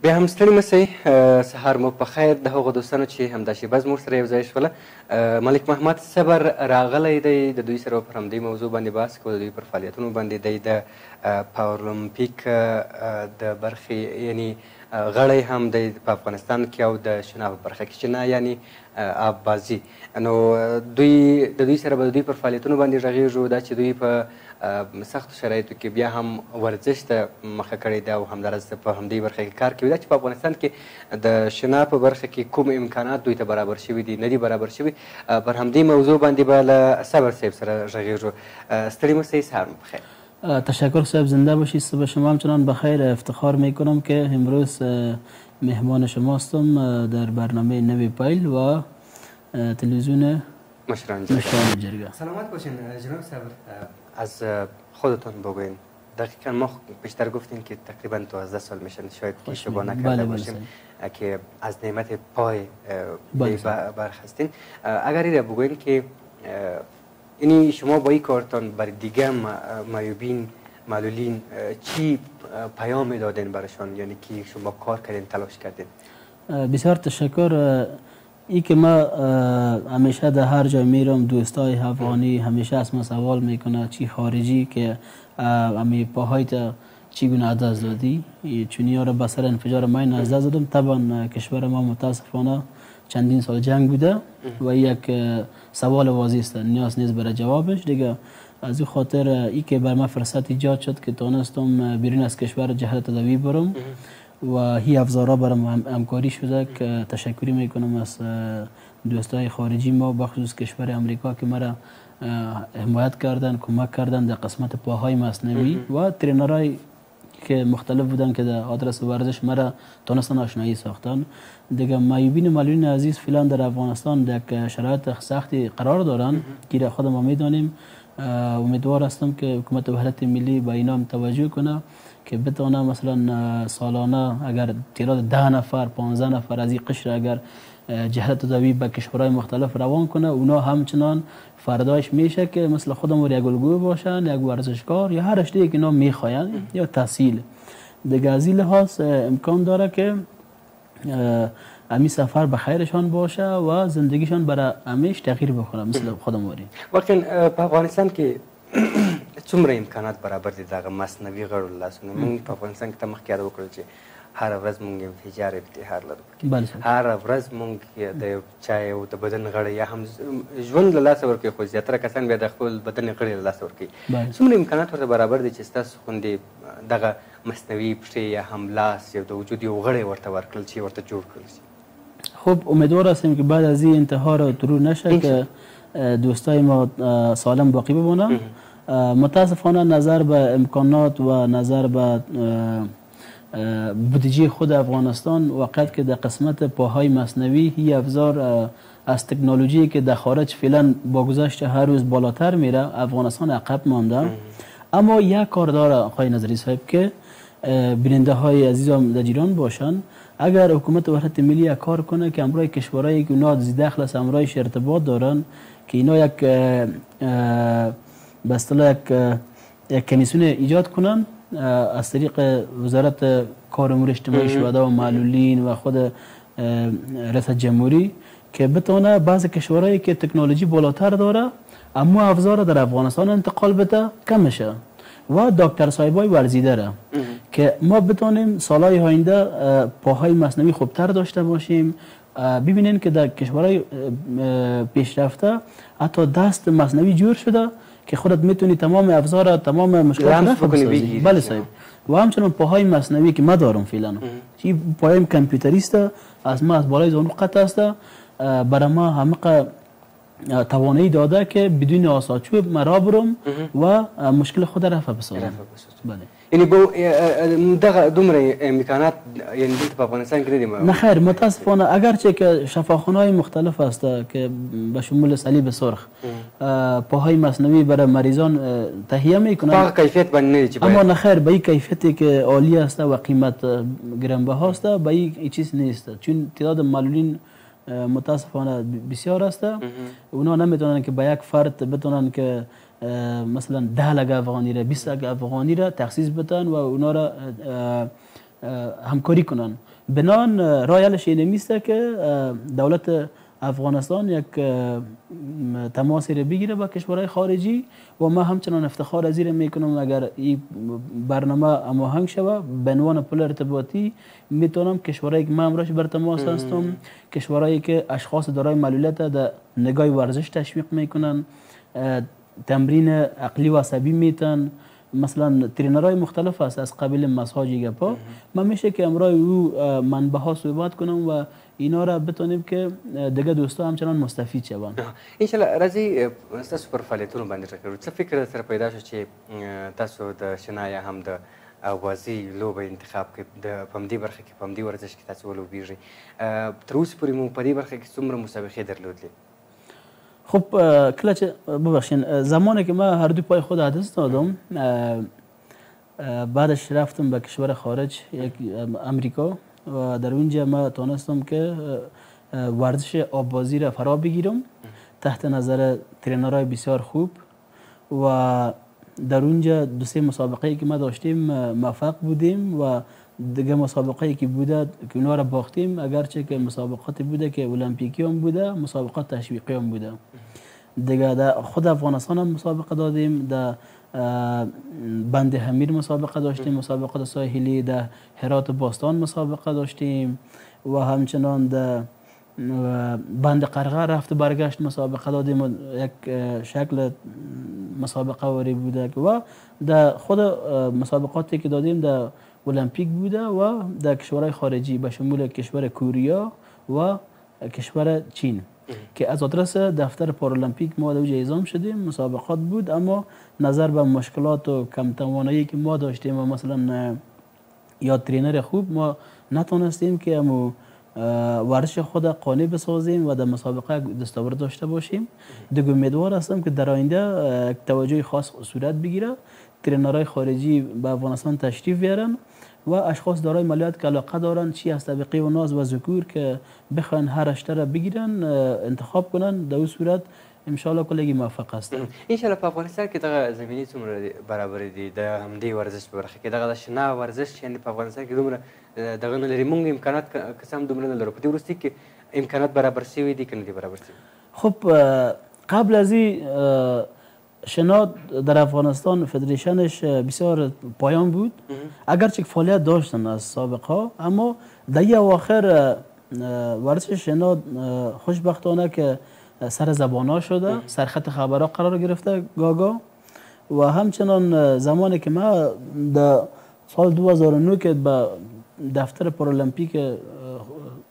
بیا هم ستړي مسئ سهار مو په خیر د هغو دوستانو چې همدا شېبه زموږ سره یو ځای شوله ملک محمد صبر راغلی دی د دوی سره پر همدې موضوع باندې بحث کوو د دوی پر فعالیتونو باندې دی د پارالمپیک د برخې یعنی غړی هم دی په افغانستان کې او د شنا په برخه کې شنا یعنی آب بازي نو دوی د دوی سره به د دوی پر فعالیتونو باندې غږېږو دا چې دوی په سختو شرایطو کې بیا هم ورزش ته مخه کړې ده او همداراز په همدې برخه کې کار کوي دا چې په افغانستان کې د شنا په برخه کې کوم امکانات دوی ته برابر شوي دي نه دي برابر شوي پر همدې موضوع باندې به له صبر صاحب سره غږېږو ستړي مه شئ سهار مو بخیر تشکر صاحب زنده باشید صبح شما همچنان بخیر افتخار میکنم که امروز مهمان شما هستم در برنامه نوی پیل و تلویزیون مشران جرگه سلامت باشین جناب صبر از خودتون بگوین دقیقا ما بیشتر گفتین که تقریبا 12 سال میشن شاید اشتباه نکرده باشیم که از نعمت پای برخ هستین اگر ایره بگوین که یعنی شما با این کارتان بر دیگه معیوبین معلولین چی پیام دادین برشان یعنی که شما کار کردین تلاش کردین بسیار تشکر ای که ما همیشه در هر جای میرم دوستای افغانی همیشه از ما سوال میکنه چی خارجی که امی پاهایت چگونه از دست دادی چون یارو بسر انفجار ماین از دست دادم طبعا کشور ما متاسفانه چندین سال جنگ بوده و یک سوال واضح است نیاز نیست برای جوابش دیگه از این خاطر ای که بر من فرصت ایجاد شد که تونستم بیرون از کشور جهت تداوی برم و هی افزارا برام همکاری شده که تشکری میکنم از دوستای خارجی ما بخصوص کشور امریکا که مرا حمایت کردن کمک کردن در قسمت پاهای مصنوعی و ترینرهای که مختلف بودن که در آدرس ورزش مرا تونستن آشنایی ساختن دیگه معیوبین معلولین عزیز فعلا در افغانستان در شرایط سختی قرار دارن که خود ما میدانیم امیدوار هستم که حکومت وحدت ملی با اینا توجه کنه که بتونه مثلا سالانه اگر تعداد 10 نفر 15 نفر از این قشر اگر جهت تداوی به کشورهای مختلف روان کنه اونا همچنان فرداش میشه که مثل خودمون یک الگوی باشن یک ورزشکار یا هر اشتیه که اینا میخواین یا تحصیل دیگه از این لحاظ امکان داره که امی سفر به خیرشان باشه و زندگیشان برای همیشه تغییر بکنه مثل خودمون واقعا په افغانستان کې څومره امکانات برابر دي دغه مصنوعي غړو لاسونه موږ په افغانستان کې ته مخکې یاد وکړل چې هر ورځ موږ انفجار ابتهار لرو هر ورځ موږ د چا یو د بدن غړی یا هم ژوند له لاسه ورکوي خو زیاتره کسان بیا د خپل بدن غړي له لاسه ورکوي څومره امکانات ورته برابر دي چې ستاسو خوندې دغه مصنوعي پښې یا هم لاس یو د وجود یو غړی ورته ورکړل شي ورته جوړ کړل شي خب امیدوار هستیم که بعد از این انتحار ترور نشه که دوستای ما سالم باقی بمونن متاسفانه نظر به امکانات و نظر به بودجه خود افغانستان واقعیت که در قسمت پاهای مصنوعی هی افزار از تکنولوژی که در خارج فعلا با گذشت هر روز بالاتر میره افغانستان عقب مانده اما یک کار داره آقای نظری صاحب که بیننده های عزیزم در ایران باشن اگر حکومت وحدت ملی کار کنه که امروز کشورهایی که اونا دخل از امروز ارتباط دارن که اینا یک به اصطلاح یک کمیسیون ایجاد کنن از طریق وزارت کار امور اجتماعی شهدا و معلولین و خود رئیس جمهوری که بتونه بعض کشورهایی که تکنولوژی بالاتر داره اما افزار در افغانستان انتقال بده کم شه و دکتر صاحبای ورزیده را که ما بتونیم سالهای آینده پاهای مصنوعی خوبتر داشته باشیم ببینین که در کشورهای پیشرفته حتی دست مصنوعی جور شده که خودت میتونی تمام افزار تمام مشکلات رفع بسازی بله صاحب و همچنان پاهای مصنوعی که ما دارم فعلا چی پایم کامپیوتریست از ما از بالای زانو قطع است برای ما همه توانایی داده که بدون آساچوب مرا برم و مشکل خود رفع بسازم بله یعنی با دغه دومره امکانات یعنی دلته په افغانستان کې ندي نه خیر متاسفانه اگرچه که شفاخانه‌های مختلف است که به شمول صلیب سرخ پاهای مصنوعی برای مریضان تهیه میکنن په کیفیت باندې اما نه خیر به کیفیتی که عالی است و قیمت گرانبها است به این چیز نیست چون تعداد معلولین متاسفانه بسیار است اونا نمیتونن که به یک فرد بتونن که مثلا 10 لگ افغانی را 20 لگ افغانی را تخصیص بدن و اونا را همکاری کنن بنان رایلش اینه میسته که دولت افغانستان یک تماسی رو بگیره با کشورهای خارجی و ما همچنان افتخار از این میکنم اگر این برنامه هماهنگ شود به عنوان پل ارتباطی میتونم کشورهایی که من امروز بر تماس هستم، کشورهایی که اشخاص دارای معلولیت در نگاه ورزش تشویق میکنن، تمرین عقلی و عصبی میتن، مثلا ترینرهای مختلف است از قبیل مساج گپا. من میشه که امروز او منبع ها صحبت کنم و اینا را بتونیم که دیگه دوستا همچنان مستفید شوند. انشاءالله راځي تاسو پر فعالیتونو باندې ټکر څه فکر سره پیدا شو چې تاسو د شنا یا هم د اوازي لوبه انتخاب کړئ د په همدې برخه کې په همدې ورزش کې تاسو ولوبیږئ تر اوسه پورې مو په دې برخه کې څومره مسابقې درلودلې؟ خب کله چې ببخشین زمانی که من هر دو پای خود حدث دادم بعدش رفتم به کشور خارج یک امریکا و در اونجا ما تونستم که ورزش آببازی را فرا بگیرم تحت نظر ترینرهای بسیار خوب و در اونجا دو سه مسابقه که ما داشتیم موفق بودیم و دیگه مسابقه که بوده که اونا را باختیم اگرچه که مسابقات بوده که المپیکی هم بوده مسابقات تشویقی هم بوده دیگه در خود افغانستان هم مسابقه دادیم در بند حمیر مسابقه داشتیم مسابقات ساحلی در هرات باستان مسابقه داشتیم و همچنان در بند قرغه رفت برگشت مسابقه دادیم و یک شکل مسابقه وری بوده و در خود مسابقاتی که دادیم در المپیک بوده و در کشورهای خارجی به شمول کشور کوریا و کشور چین که از آدرس دفتر پارالمپیک ما در اعزام شدیم مسابقات بود اما نظر به مشکلات و کم توانایی که ما داشتیم و مثلا یا ترینر خوب ما نتونستیم که امو ورزش خود قانع بسازیم و در مسابقه دستاورد داشته باشیم. دیگه امیدوار هستم که در آینده توجه خاص صورت بگیره ترینرهای خارجی به افغانستان تشریف بیارن و اشخاص دارای مالیات که علاقه دارن چی از طبقه و ناز و ذکور که بخوان هر رشته را بگیرن انتخاب کنن در اون صورت ان شاء الله کلگی موفق هستن. ان شاء الله په افغانستان کې دغه زمینی څومره برابر دي د همدې ورزش په برخه کې دغه د شنا ورزش یعنی په افغانستان کې دومره دغه نه لري مونږ امکانات که هم دومره نه لرو په دې وروستي کې امکانات برابر شوي دي که نه دي برابر شوي؟ خب قبل از این شنا در افغانستان فدریشنش بسیار پایان بود اگرچه فعالیت داشتن از سابقا اما در اواخر ورزش شنا خوشبختانه که سر زبانا شده سرخط خبرها قرار گرفته گاگا و همچنان زمانی که ما در سال 2009 که به دفتر پارالمپیک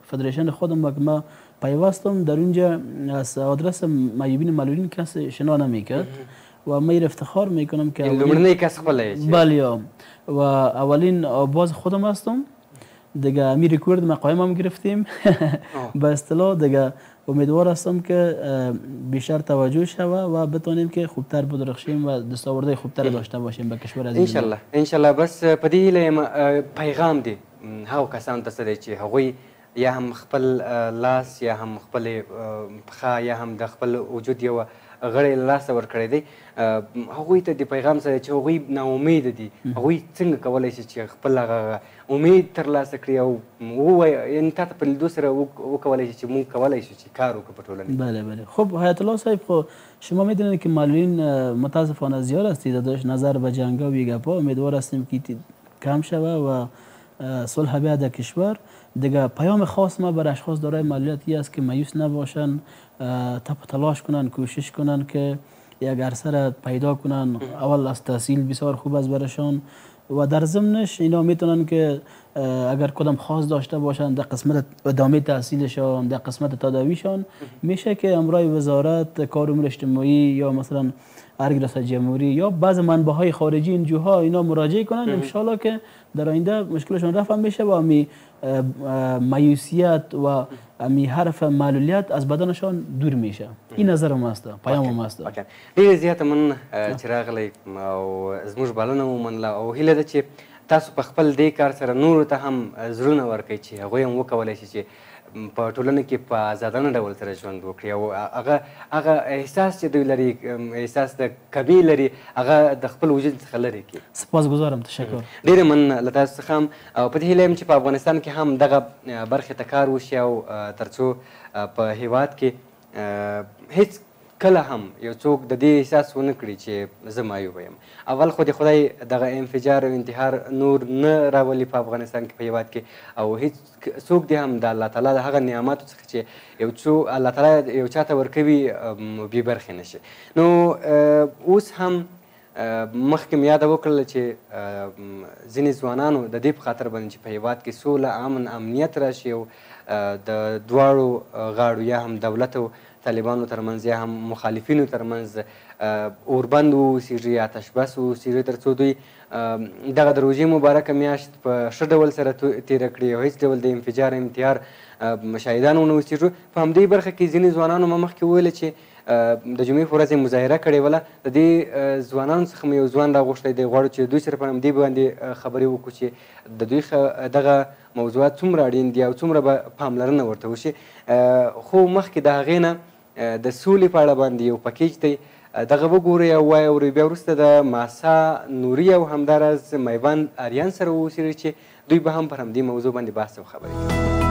فدریشن خودم که ما پیوستم در اونجا از آدرس معیوبین معلولین کس شنا نمیکرد و ما افتخار میکنم که لومړنی کس خپله بله و اولین آواز خودم هستم دیگه امی ریکورد مقایم هم گرفتیم به اصطلاح دیگه امیدوار هستم که بیشتر توجه شوه و بتونیم که خوبتر بدرخشیم و دستاوردهای خوبتر داشته باشیم به کشور عزیز ان شاء الله بس په دې هیله پیغام دی هغو کسانو ته څه دی چې هغوی یا هم خپل لاس یا هم خپل پښه یا هم د خپل وجود یو غړی له لاسه ورکړی دی هغوی ته د پیغام سره چې هغوی ناامیده دي هغوی څنګه کولی شي چې خپل هغه امید ترلاسه کړي او ووایي یعنې تا ته په لیدو سره وکولی شي چې موږ کولی شو چې کار وکړو په ټولنه. بله بله. خب حیات الله صاحب خب شما میدونید که معلولین متاسفانه زیاد هستید داشت نظر به جنگا و گپا امیدوار هستیم که کم شوه و صلح بیاد در کشور دیگه. پیام خاص ما بر اشخاص دارای معلولیتی است که مایوس نباشن تپ تلاش کنن کوشش کنن که یک عرصه را پیدا کنن. اول از تحصیل بسیار خوب است برشان و در ضمنش اینا میتونن که اگر کدام خاص داشته باشن در قسمت ادامه تحصیلشان در قسمت تداویشان میشه که امرای وزارت کار امور اجتماعی یا مثلا ارگ جمهوری یا بعض منبع های خارجی این جوها اینا مراجعه کنن ان شاء الله که در آینده مشکلشون رفع میشه و امی مایوسیت و امی حرف معلولیت از بدنشان دور میشه. این نظر ما است، پیام ما است. ډېر زیاته من چې راغلی او زموږ بلنه ومنله او هیله ده چې تاسو په خپل دې کار سره نورو ته هم زړونه ورکړئ چې هغوی هم وکولی شي چې په ټولنه کې په ازادانه ډول سره ژوند وکړي او هغه احساس چې دوی لري احساس د کبي لري هغه د خپل وجود څخه لرې کړي. سپاسګزارم، تشکر. ډېره مننه له تاسو څخه هم او په دې هیله یم چې په افغانستان کې هم دغه برخې ته کار وشي او تر څو په هیواد کې هیڅ کله هم یو څوک د دې احساس ونه کړي چې زه معیوبه یم. اول خو د خدای دغه انفجار او انتحار نور نه راولي په افغانستان کې په هیواد کې او هیڅ څوک دې هم د الله تعالی د هغه نعماتو څخه چې الله تعالی یو چاته ورکوي بې برخې نه شي. نو اوس هم مخکې مې یاده وکړله چې ځینې ځوانانو د دې په خاطر باندې چې په هیواد کې سوله امنیت راشي او د دواړو غاړو یا هم دولت او طالبانو ترمنځ یا هم مخالفینو ترمنځ اوربند واوسیږي، آتش بس واوسیږي تر څو دوی دغه د روژې مبارکه میاشت په ښه ډول سره تېره کړي او هېڅ ډول د انفجار انتحار شهیدان ونه اوسېږو. په همدې برخه کې ځینې ځوانانو ما مخکې وویله چې د جمعې په ورځ یې مظاهره کړې وله. د دې ځوانانو څخه مې یو ځوان راغوښتی دی، غواړو چې دوی سره په همدې باندې خبرې وکړو چې د دوی دغه موضوعات څومره اړین دي او څومره به پاملرنه ورته وشي. خو مخکې د هغې نه د سولې په اړه باندې یو پکیج دی، دغه وګورئ او وایه اورئ. بیا وروسته د ماسا نوري او همداراز میوند اریان سره واوسېږئ چې دوی به هم پر همدې موضوع باندې بحث او خبرې کوي.